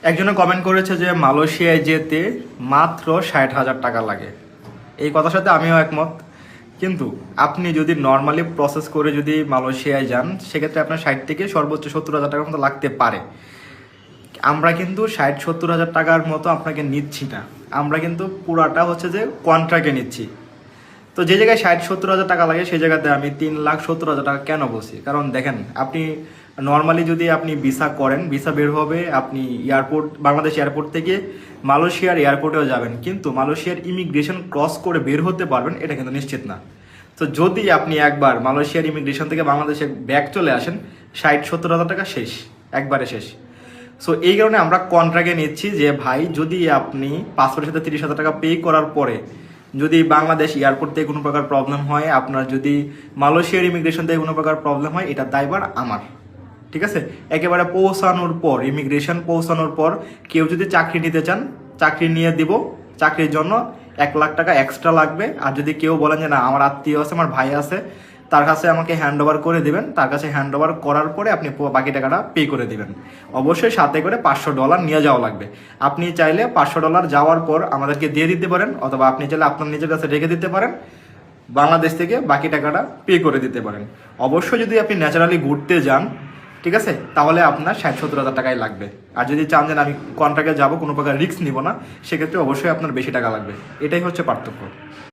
একজনে কমেন্ট করেছে যে মালয়েশিয়ায় যেতে মাত্র 60,000 টাকা লাগে। এই কথার সাথে আমিও একমত, কিন্তু আপনি যদি নর্মালি প্রসেস করে যদি মালয়েশিয়ায় যান সেক্ষেত্রে আপনার 60 থেকে সর্বোচ্চ 70,000 টাকার মতো লাগতে পারে। আমরা কিন্তু 60-70,000 টাকার মতো আপনাকে নিচ্ছি না, আমরা কিন্তু পুরাটা হচ্ছে যে কন্ট্রাক্টে নিচ্ছি। তো যে জায়গায় 60-70,000 টাকা লাগে সেই জায়গাতে আমি 3,70,000 টাকা কেন বলছি? কারণ দেখেন, আপনি নর্মালি যদি আপনি ভিসা করেন, ভিসা বের হবে, আপনি বাংলাদেশ এয়ারপোর্ট থেকে মালয়েশিয়ার এয়ারপোর্টেও যাবেন, কিন্তু মালয়েশিয়ার ইমিগ্রেশন ক্রস করে বের হতে পারবেন এটা কিন্তু নিশ্চিত না। তো যদি আপনি একবার মালয়েশিয়ার ইমিগ্রেশন থেকে বাংলাদেশে ব্যাক চলে আসেন, 60-70,000 টাকা শেষ, একবারে শেষ। সো এই কারণে আমরা কন্ট্রাক্টে নিচ্ছি যে ভাই, যদি আপনি পাসপোর্টের সাথে 30,000 টাকা পে করার পরে যদি বাংলাদেশ এয়ারপোর্ট থেকে কোনো প্রকার প্রবলেম হয়, আপনার যদি মালয়েশিয়ার ইমিগ্রেশন থেকে কোনো প্রকার প্রবলেম হয়, এটা দায়ভার আমার। ঠিক আছে, একেবারে পৌঁছানোর পর, ইমিগ্রেশন পৌঁছানোর পর কেউ যদি চাকরি নিতে চান, চাকরি নিয়ে দিব। চাকরির জন্য 1,00,000 টাকা এক্সট্রা লাগবে। আর যদি কেউ বলেন যে না, আমার আত্মীয় আছে, আমার ভাই আছে, তার কাছে আমাকে হ্যান্ড ওভার করে দিবেন, তার কাছে হ্যান্ড ওভার করার পরে আপনি বাকি টাকাটা পে করে দিবেন। অবশ্যই সাথে করে $500 নিয়ে যাওয়া লাগবে। আপনি চাইলে $500 যাওয়ার পর আমাদেরকে দিয়ে দিতে পারেন, অথবা আপনি চাইলে আপনার নিজের কাছে রেখে দিতে পারেন, বাংলাদেশ থেকে বাকি টাকাটা পে করে দিতে পারেন। অবশ্যই যদি আপনি ন্যাচারালি ঘুরতে যান, ঠিক আছে, তাহলে আপনার 60-70,000 টাকাই লাগবে। আর যদি চান যে আমি কন্ট্রাক্টে যাবো, কোনো প্রকার রিস্ক নিব না, সেক্ষেত্রে অবশ্যই আপনার বেশি টাকা লাগবে। এটাই হচ্ছে পার্থক্য।